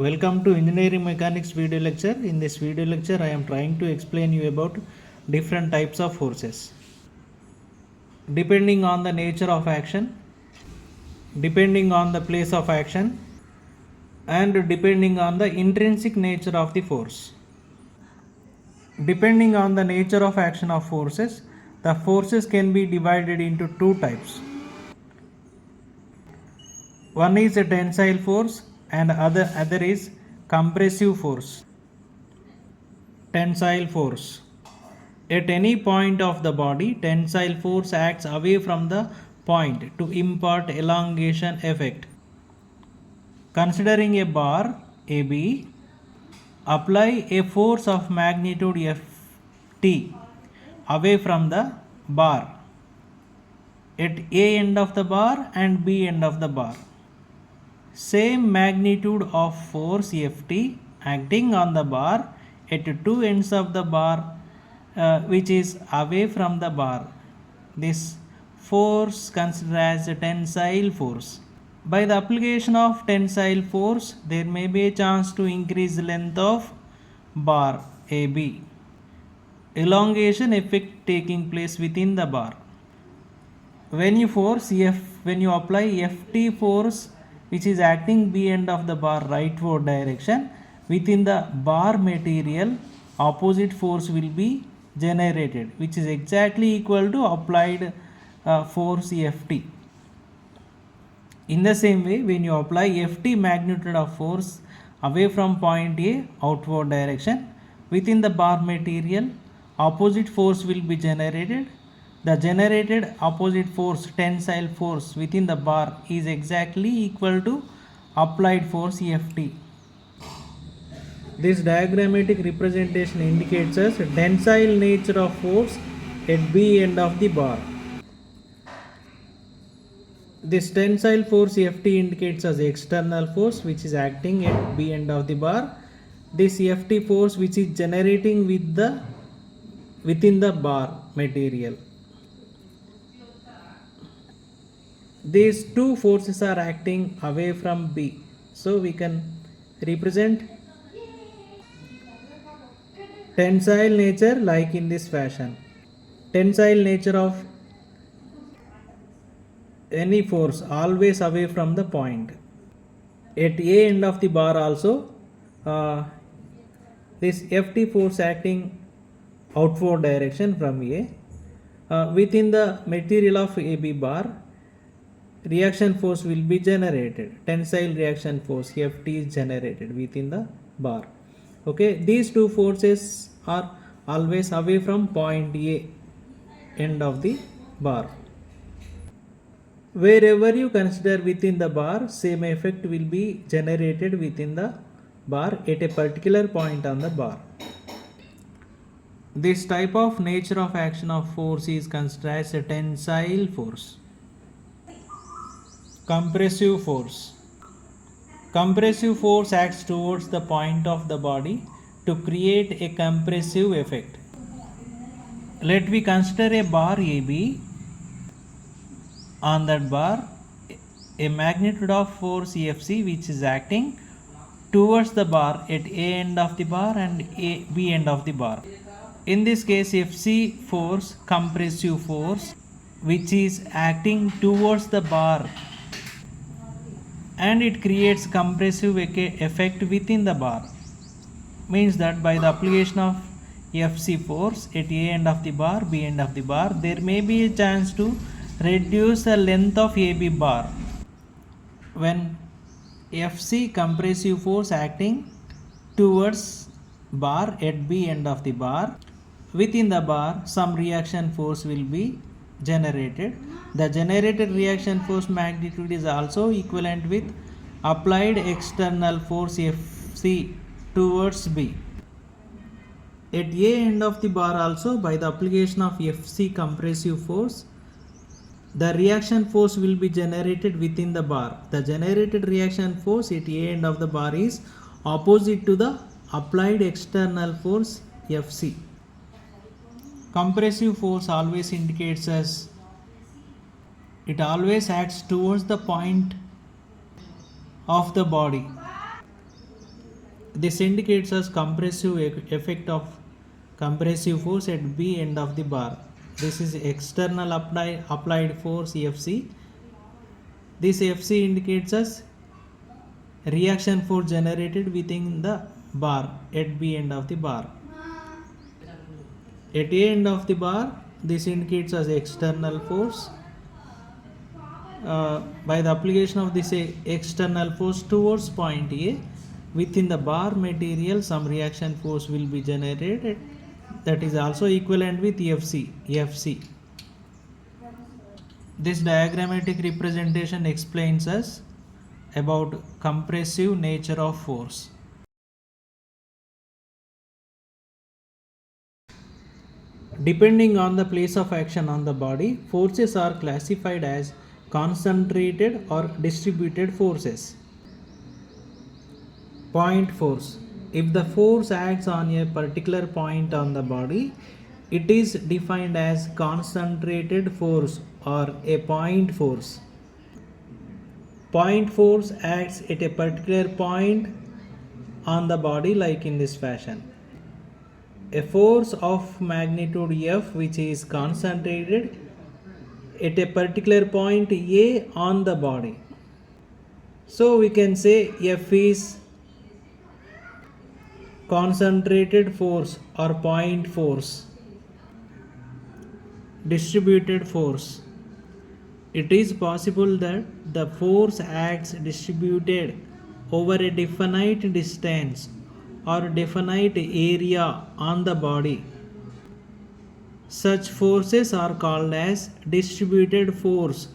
Welcome to Engineering Mechanics video lecture. In this video lecture, I am trying to explain you about different types of forces. Depending on the nature of action, depending on the place of action, and depending on the intrinsic nature of the force. Depending on the nature of action of forces, the forces can be divided into two types. One is a tensile force and other is compressive force. Tensile force. At any point of the body, tensile force acts away from the point to impart elongation effect. Considering a bar AB, apply a force of magnitude Ft away from the bar at A end of the bar and B end of the bar. Same magnitude of force Ft acting on the bar at two ends of the bar which is away from the bar. This force considered as a tensile force. By the application of tensile force, there may be a chance to increase the length of bar AB. Elongation effect taking place within the bar. When you apply Ft force which is acting B end of the bar rightward direction, within the bar material opposite force will be generated, which is exactly equal to applied force Ft. In the same way, when you apply Ft magnitude of force away from point A outward direction, within the bar material opposite force will be generated. The generated opposite force, tensile force within the bar, is exactly equal to applied force Ft. This diagrammatic representation indicates us tensile nature of force at B end of the bar. This tensile force Ft indicates as external force which is acting at B end of the bar. This Ft force which is generating within the bar material. These two forces are acting away from B. So we can represent tensile nature like in this fashion. Tensile nature of any force always away from the point. At A end of the bar also, this Ft force acting outward direction from A. Within the material of AB bar, reaction force will be generated. Tensile reaction force Ft is generated within the bar. Okay, these two forces are always away from point A end of the bar. Wherever you consider within the bar, same effect will be generated within the bar at a particular point on the bar. This type of nature of action of force is considered as a tensile force. Compressive force. Compressive force acts towards the point of the body to create a compressive effect. Let me consider a bar AB. On that bar, a magnitude of force Fc which is acting towards the bar at A end of the bar and B end of the bar. In this case, Fc force, compressive force, which is acting towards the bar, and it creates compressive effect within the bar. Means that by the application of Fc force at A end of the bar, B end of the bar, there may be a chance to reduce the length of AB bar. When Fc compressive force acting towards bar at B end of the bar, within the bar some reaction force will be generated. The generated reaction force magnitude is also equivalent with applied external force Fc towards B. At A end of the bar also, by the application of Fc compressive force, the reaction force will be generated within the bar. The generated reaction force at A end of the bar is opposite to the applied external force Fc. Compressive force always indicates as it always acts towards the point of the body. This indicates as compressive effect of compressive force at B end of the bar. This is external applied force FC. This FC indicates as reaction force generated within the bar at B end of the bar. At A end of the bar, this indicates as external force. By the application of this external force towards point A, within the bar material some reaction force will be generated, that is also equivalent with FC. This diagrammatic representation explains us about compressive nature of force. Depending on the place of action on the body, forces are classified as concentrated or distributed forces. Point force. If the force acts on a particular point on the body, it is defined as concentrated force or a point force. Point force acts at a particular point on the body like in this fashion. A force of magnitude F which is concentrated at a particular point A on the body. So we can say F is concentrated force or point force. Distributed force. It is possible that the force acts distributed over a definite distance or definite area on the body. Such forces are called as distributed force.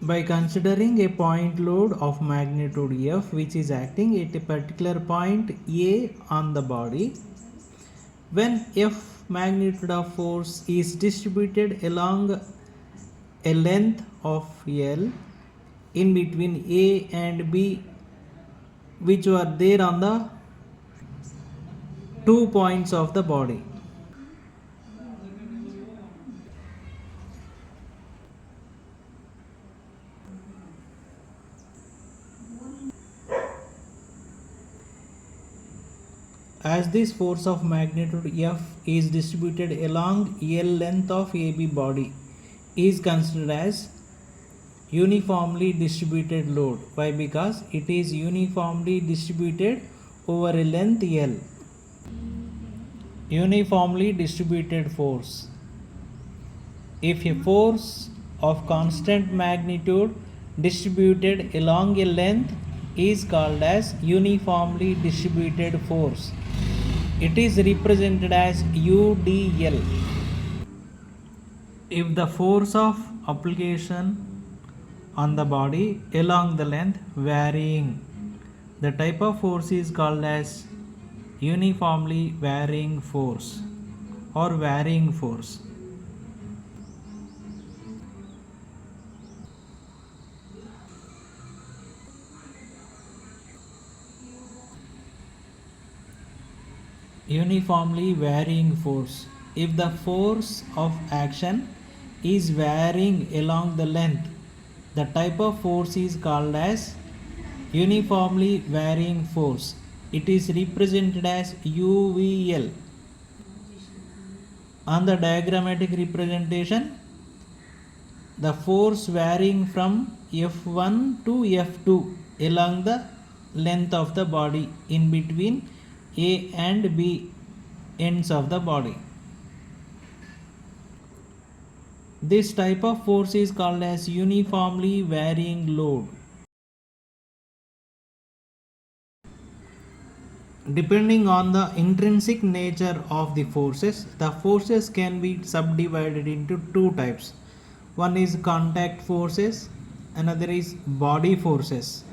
By considering a point load of magnitude F which is acting at a particular point A on the body, when F magnitude of force is distributed along a length of L in between A and B which were there on the 2 points of the body. As this force of magnitude F is distributed along L length of AB body is considered as uniformly distributed load. Why? Because it is uniformly distributed over a length L. Uniformly distributed force. If a force of constant magnitude distributed along a length is called as uniformly distributed force, it is represented as UDL. If the force of application on the body along the length varying, the type of force is called as uniformly varying force or varying force. Uniformly varying force. If the force of action is varying along the length, the type of force is called as uniformly varying force. It is represented as UVL. On the diagrammatic representation, the force varying from F1 to F2 along the length of the body in between A and B ends of the body. This type of force is called as uniformly varying load. Depending on the intrinsic nature of the forces can be subdivided into two types. One is contact forces, another is body forces.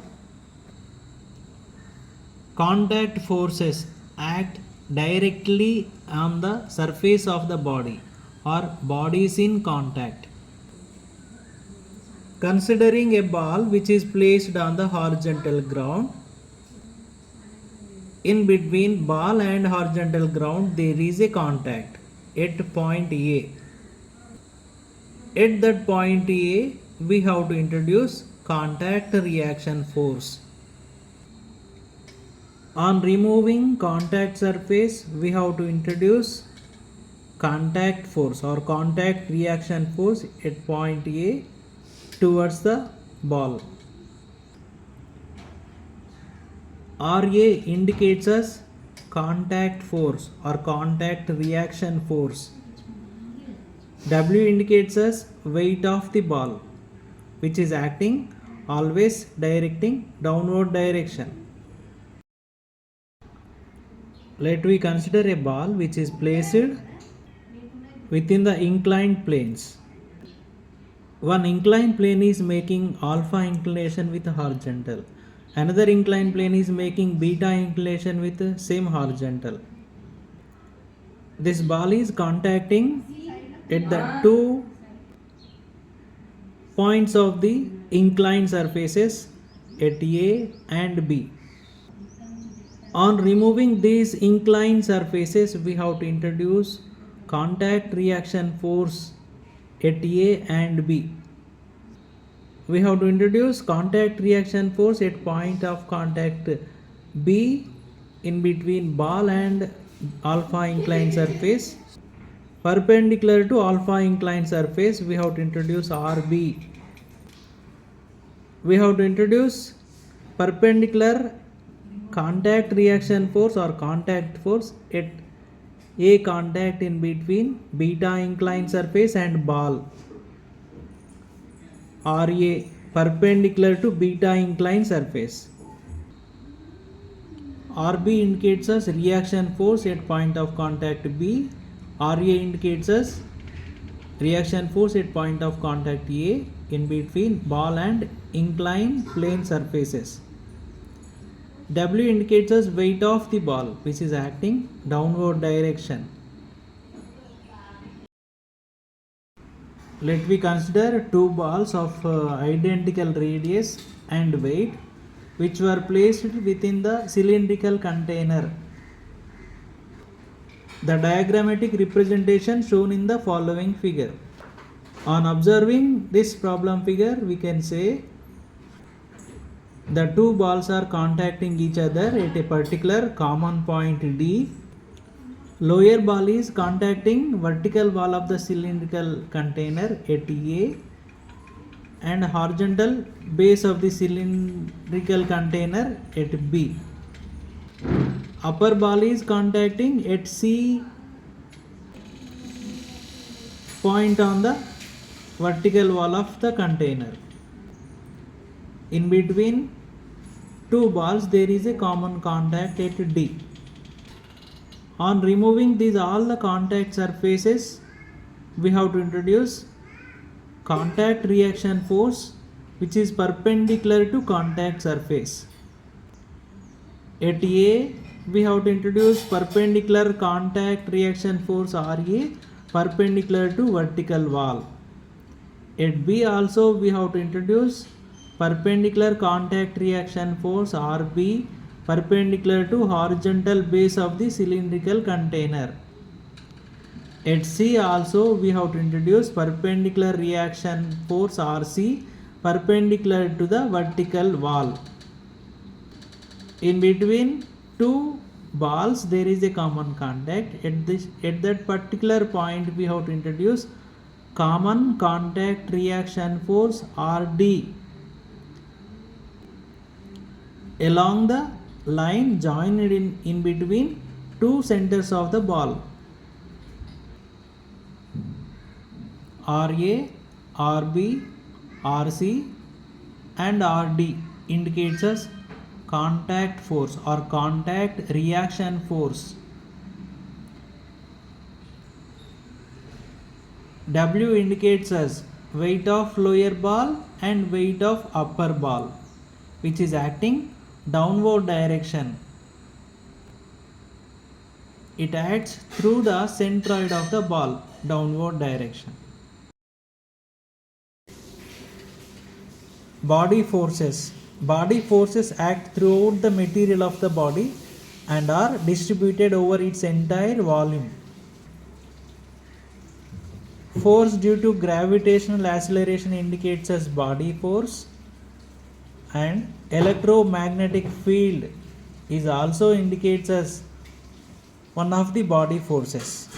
Contact forces act directly on the surface of the body or bodies in contact. Considering a ball which is placed on the horizontal ground, in between ball and horizontal ground there is a contact at point A. At that point A, we have to introduce contact reaction force. On removing contact surface, we have to introduce contact force or contact reaction force at point A towards the ball. RA indicates us contact force or contact reaction force. W indicates us weight of the ball, which is acting always directing downward direction. Let we consider a ball which is placed within the inclined planes. One inclined plane is making alpha inclination with horizontal. Another inclined plane is making beta inclination with same horizontal. This ball is contacting at the two points of the inclined surfaces at A and B. On removing these inclined surfaces, we have to introduce contact reaction force at A and B. We have to introduce contact reaction force at point of contact B in between ball and alpha inclined surface. Perpendicular to alpha inclined surface, we have to introduce RB. We have to introduce perpendicular contact reaction force or contact force at A contact in between beta inclined surface and ball. RA perpendicular to beta inclined surface. RB indicates us reaction force at point of contact B. RA indicates us reaction force at point of contact A in between ball and inclined plane surfaces. W indicates us weight of the ball which is acting downward direction. Let me consider two balls of identical radius and weight which were placed within the cylindrical container. The diagrammatic representation shown in the following figure. On observing this problem figure, we can say the two balls are contacting each other at a particular common point D. Lower ball is contacting vertical wall of the cylindrical container at A and horizontal base of the cylindrical container at B. Upper ball is contacting at C point on the vertical wall of the container. In between two balls there is a common contact at D. On removing these all the contact surfaces, we have to introduce contact reaction force which is perpendicular to contact surface. At A, we have to introduce perpendicular contact reaction force RA perpendicular to vertical wall. At B also we have to introduce perpendicular contact reaction force RB perpendicular to horizontal base of the cylindrical container. At C also we have to introduce perpendicular reaction force RC perpendicular to the vertical wall. In between two balls there is a common contact. At that particular point we have to introduce common contact reaction force RD along the line joined in between two centers of the ball. RA, RB, RC and RD indicates us contact force or contact reaction force. W indicates us weight of lower ball and weight of upper ball which is acting downward direction. It acts through the centroid of the ball downward direction. Body forces. Body forces act throughout the material of the body and are distributed over its entire volume. Force due to gravitational acceleration indicates as body force, and electromagnetic field is also indicates as one of the body forces.